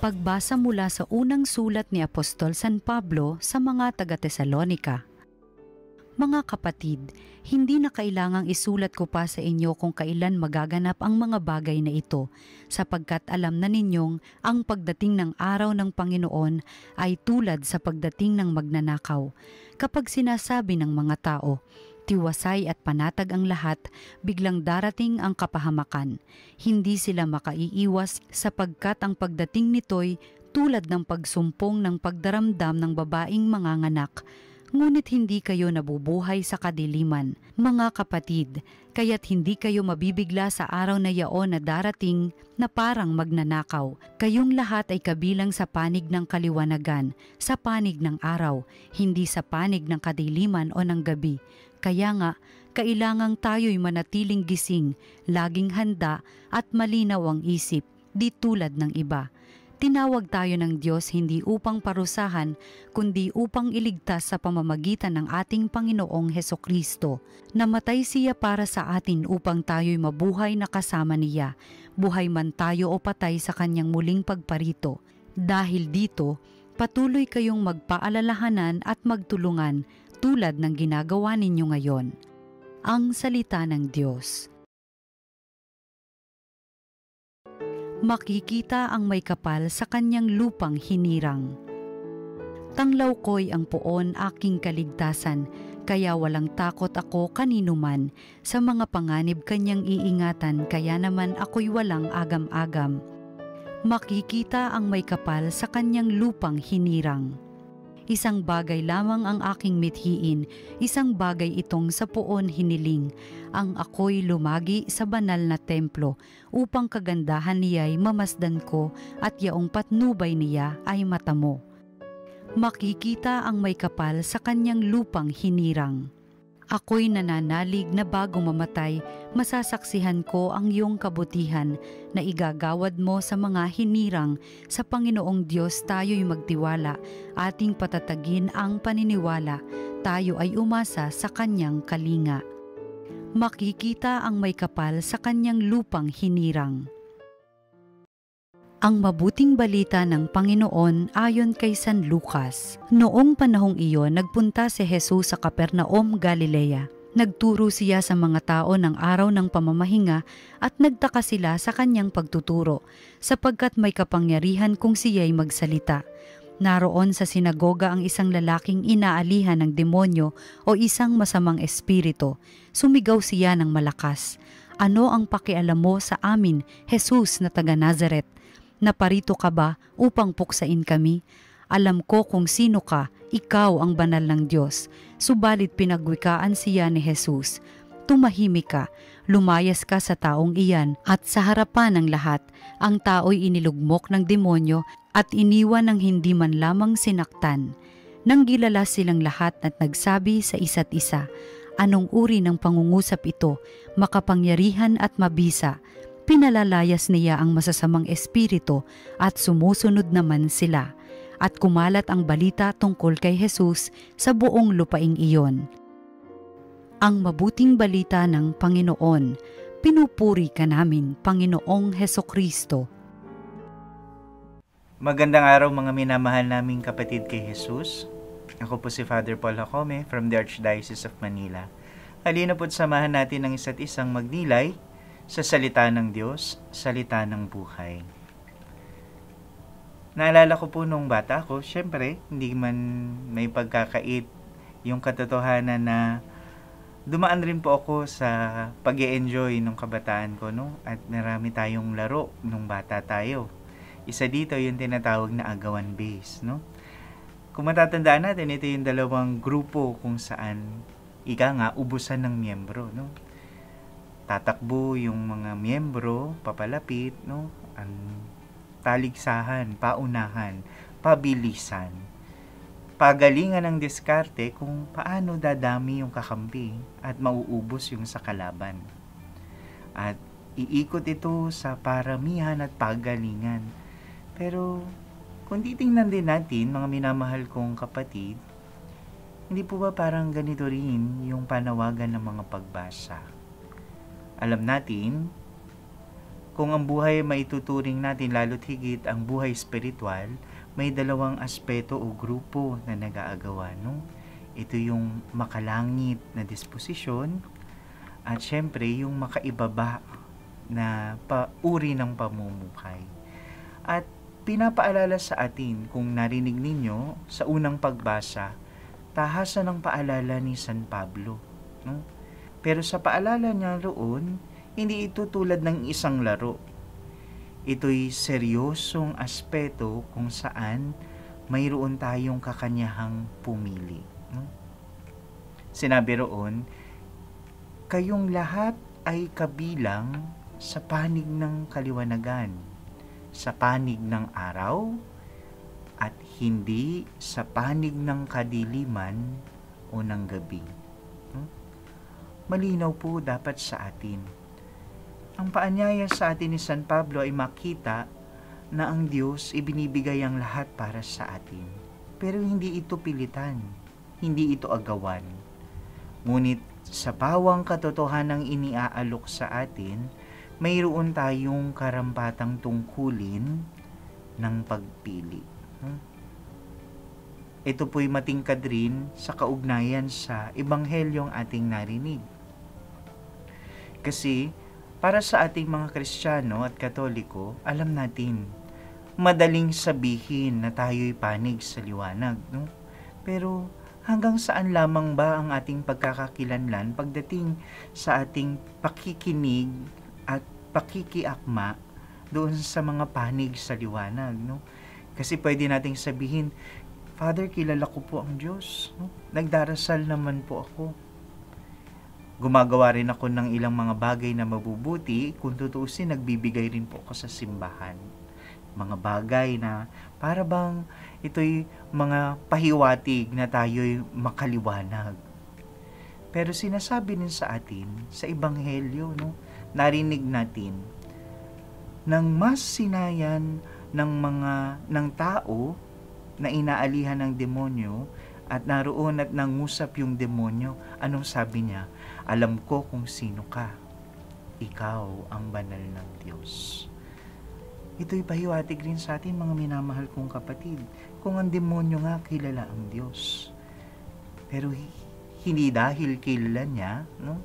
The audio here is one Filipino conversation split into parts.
Pagbasa mula sa unang sulat ni Apostol San Pablo sa mga taga-Tesalonika. Mga kapatid, hindi na kailangang isulat ko pa sa inyo kung kailan magaganap ang mga bagay na ito, sapagkat alam na ninyong ang pagdating ng araw ng Panginoon ay tulad sa pagdating ng magnanakaw. Kapag sinasabi ng mga tao, tiwasay at panatag ang lahat, biglang darating ang kapahamakan. Hindi sila makaiiwas sapagkat ang pagdating nito'y tulad ng pagsumpong ng pagdaramdam ng babaeng manganganak. Ngunit hindi kayo nabubuhay sa kadiliman, mga kapatid, kaya't hindi kayo mabibigla sa araw na yaon na darating na parang magnanakaw. Kayong lahat ay kabilang sa panig ng kaliwanagan, sa panig ng araw, hindi sa panig ng kadiliman o ng gabi. Kaya nga, kailangang tayo'y manatiling gising, laging handa at malinaw ang isip, di tulad ng iba. Tinawag tayo ng Diyos hindi upang parusahan, kundi upang iligtas sa pamamagitan ng ating Panginoong Hesukristo. Namatay siya para sa atin upang tayo'y mabuhay na kasama niya, buhay man tayo o patay sa kanyang muling pagparito. Dahil dito, patuloy kayong magpaalalahanan at magtulungan, tulad ng ginagawa ninyo ngayon. Ang salita ng Diyos. Makikita ang may kapal sa kanyang lupang hinirang. Tanglaw ko'y ang poon aking kaligtasan, kaya walang takot ako kanino man. Sa mga panganib kanyang iingatan, kaya naman ako'y walang agam-agam. Makikita ang may kapal sa kanyang lupang hinirang. Isang bagay lamang ang aking mithiin, isang bagay itong sa poon hiniling, ang ako'y lumagi sa banal na templo, upang kagandahan niya'y mamasdan ko at yaong patnubay niya ay matamo. Makikita ang may kapal sa kanyang lupang hinirang. Ako'y nananalig na bago mamatay, masasaksihan ko ang iyong kabutihan na igagawad mo sa mga hinirang. Sa Panginoong Diyos tayo'y magtiwala, ating patatagin ang paniniwala, tayo ay umasa sa kanyang kalinga. Makikita ang may kapal sa kanyang lupang hinirang. Ang mabuting balita ng Panginoon ayon kay San Lucas. Noong panahong iyon, nagpunta si Jesus sa Capernaum, Galilea. Nagturo siya sa mga tao ng araw ng pamamahinga at nagtaka sila sa kanyang pagtuturo, sapagkat may kapangyarihan kung siya'y magsalita. Naroon sa sinagoga ang isang lalaking inaalihan ng demonyo o isang masamang espiritu. Sumigaw siya ng malakas, "Ano ang pakialam mo sa amin, Jesus na taga Nazaret? Naparito ka ba upang puksain kami? Alam ko kung sino ka, ikaw ang banal ng Diyos." Subalit pinagwikaan siya ni Jesus. "Tumahimik ka, lumayas ka sa taong iyan." At sa harapan ng lahat, ang tao'y inilugmok ng demonyo at iniwan ng hindi man lamang sinaktan. Nang gilala silang lahat at nagsabi sa isa't isa, "Anong uri ng pangungusap ito, makapangyarihan at mabisa?" Pinalalayas niya ang masasamang espiritu at sumusunod naman sila. At kumalat ang balita tungkol kay Jesus sa buong lupaing iyon. Ang mabuting balita ng Panginoon. Pinupuri ka namin, Panginoong Hesukristo. Magandang araw mga minamahal naming kapatid kay Jesus. Ako po si Father Paul Jacome from the Archdiocese of Manila. Halina po't samahan natin ang isa't isang magnilay sa salita ng Diyos, salita ng buhay. Naalala ko po nung bata ako, syempre, hindi man may pagkakait yung katotohanan na dumaan rin po ako sa pag-e-enjoy nung kabataan ko, no? At marami tayong laro nung bata tayo. Isa dito yung tinatawag na agawan base, no? Kung matatandaan natin, ito yung dalawang grupo kung saan ika nga ubusan ng miyembro, no? Tatakbo yung mga miyembro, papalapit, no? Ang taligsahan, paunahan, pabilisan. pagalingan ng diskarte kung paano dadami yung kakampi at mauubos yung sa kalaban. At iikot ito sa paramihan at pagalingan. Pero kung titingnan din natin, mga minamahal kong kapatid, hindi po ba parang ganito rin yung panawagan ng mga pagbasa? Alam natin, kung ang buhay maituturing natin lalo't higit ang buhay spiritual, may dalawang aspeto o grupo na nag-aagawan. No? Ito yung makalangit na disposisyon at syempre yung makaibaba na uri ng pamumuhay. At pinapaalala sa atin, kung narinig ninyo sa unang pagbasa, tahasan ng paalala ni San Pablo. No? Pero sa paalala niya roon, hindi ito tulad ng isang laro. Ito'y seryosong aspeto kung saan mayroon tayong kakanyahang pumili. No? Sinabi roon, kayong lahat ay kabilang sa panig ng kaliwanagan, sa panig ng araw, at hindi sa panig ng kadiliman o ng gabi. Malinaw po dapat sa atin. Ang paanyaya sa atin ni San Pablo ay makita na ang Diyos ibinibigay ang lahat para sa atin. Pero hindi ito pilitan, hindi ito agawan. Ngunit sa bawang katotohanang iniaalok sa atin, mayroon tayong karampatang tungkulin ng pagpili. Ito po'y matingkad rin sa kaugnayan sa ebanghelyong ating narinig. Kasi para sa ating mga Kristiyano at Katoliko, alam natin, madaling sabihin na tayo'y panig sa liwanag. No? Pero hanggang saan lamang ba ang ating pagkakakilanlan pagdating sa ating pakikinig at pakikiakma doon sa mga panig sa liwanag? No? Kasi pwede nating sabihin, Father, kilala ko po ang Diyos. No? Nagdarasal naman po ako. Gumagawa rin ako ng ilang mga bagay na mabubuti. Kung tutuusin, nagbibigay rin po ako sa simbahan. Mga bagay na para bang ito'y mga pahiwatig na tayo'y makaliwanag. Pero sinasabi din sa atin, sa Ebanghelyo, no, narinig natin, nang mas sinayan ng tao na inaalihan ng demonyo at naroon at nangusap yung demonyo, anong sabi niya? Alam ko kung sino ka. Ikaw ang banal ng Diyos. Ito'y pahiwatig rin sa atin, mga minamahal kong kapatid. Kung ang demonyo nga kilala ang Diyos. Pero hindi dahil kilala niya, no?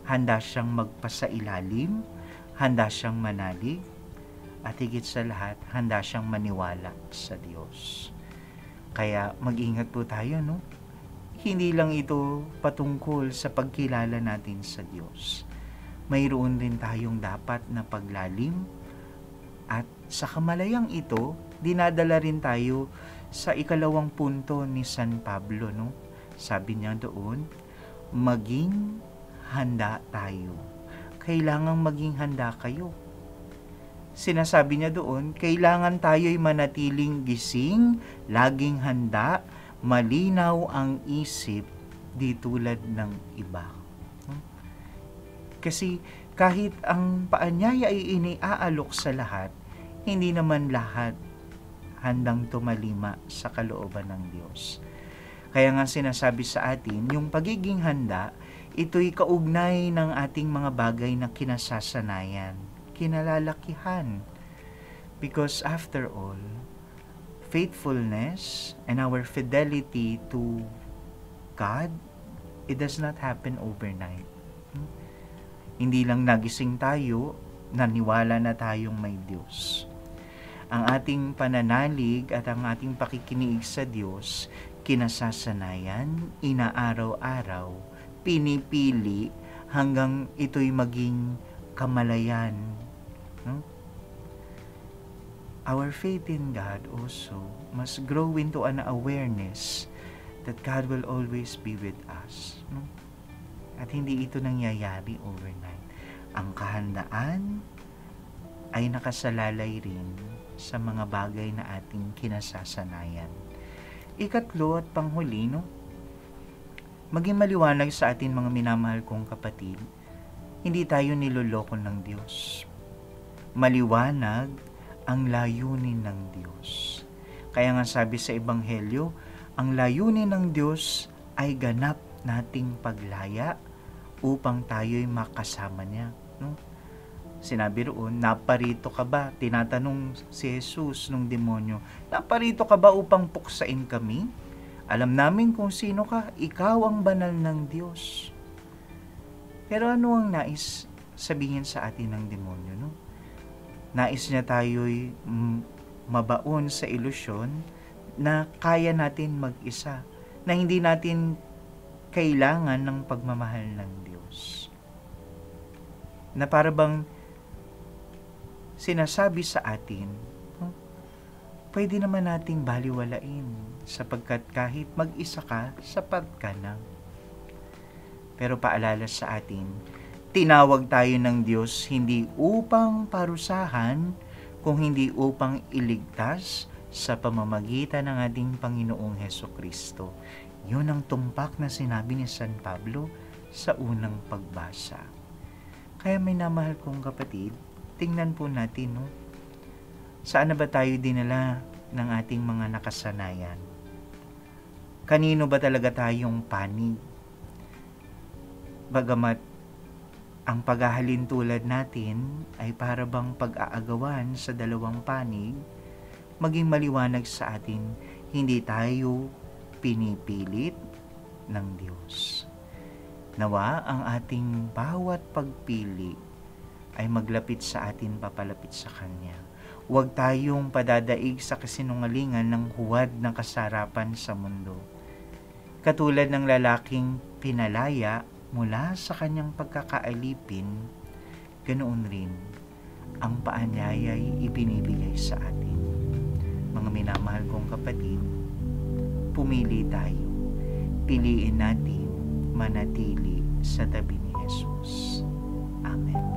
Handa siyang magpasailalim, handa siyang manalig, at higit sa lahat, handa siyang maniwala sa Diyos. Kaya mag-ingat po tayo, no? Hindi lang ito patungkol sa pagkilala natin sa Diyos. Mayroon rin tayong dapat na paglalim at sa kamalayang ito, dinadala rin tayo sa ikalawang punto ni San Pablo, no? Sabi niya doon, maging handa tayo. Kailangang maging handa kayo. Sinasabi niya doon, kailangan tayo'y manatiling gising, laging handa, malinaw ang isip, di tulad ng iba. Kasi kahit ang paanyaya ay iniaalok sa lahat, hindi naman lahat handang tumalima sa kalooban ng Diyos. Kaya nga sinasabi sa atin, yung pagiging handa, ito'y kaugnay ng ating mga bagay na kinasasanayan, kinalalakihan. Because after all, faithfulness and our fidelity to God, it does not happen overnight. Hindi lang nagising tayo, naniwala na tayong may Diyos. Ang ating pananalig at ang ating pakikinig sa Diyos, kinasasanayan, inaaraw-araw, pinipili hanggang ito'y maging kamalayan. No? Our faith in God also must grow into an awareness that God will always be with us. No? At hindi ito nangyayari overnight. Ang kahandaan ay nakasalalay rin sa mga bagay na ating kinasasanayan. Ikatlo at panghuli, no? Maging maliwanag sa atin, mga minamahal kong kapatid, hindi tayo niloloko ng Diyos. Maliwanag ang layunin ng Diyos. Kaya nga sabi sa Ebanghelyo, ang layunin ng Diyos ay ganap nating paglaya upang tayo'y makasama niya. No? Sinabi roon, naparito ka ba? Tinatanong si Jesus nung demonyo, naparito ka ba upang puksain kami? Alam namin kung sino ka, ikaw ang banal ng Diyos. Pero ano ang nais sabihin sa atin ng demonyo? No? Nais niya tayo'y mabaon sa ilusyon na kaya natin mag-isa, na hindi natin kailangan ng pagmamahal ng Diyos. Na para bang sinasabi sa atin, pwede naman nating baliwalain sapagkat kahit mag-isa ka, sapat ka na. Pero paalala sa atin, tinawag tayo ng Diyos hindi upang parusahan, kung hindi upang iligtas sa pamamagitan ng ating Panginoong Hesukristo. Yun ang tumpak na sinabi ni San Pablo sa unang pagbasa. Kaya may namahal kong kapatid, tingnan po natin, no? Saan na ba tayo dinala ng ating mga nakasanayan? Kanino ba talaga tayong panig? Bagamat ang paghahalin tulad natin ay para bang pag-aagawan sa dalawang panig, maging maliwanag sa atin, hindi tayo pinipilit ng Diyos. Nawa ang ating bawat pagpili ay maglapit sa atin, papalapit sa Kanya. Huwag tayong padadaig sa kasinungalingan ng huwad ng kasarapan sa mundo. Katulad ng lalaking pinalaya mula sa kanyang pagkakaalipin, ganoon rin ang paanyaya'y ibinibigay sa atin. Mga minamahal kong kapatid, pumili tayo. Piliin natin manatili sa tabi ni Jesus. Amen.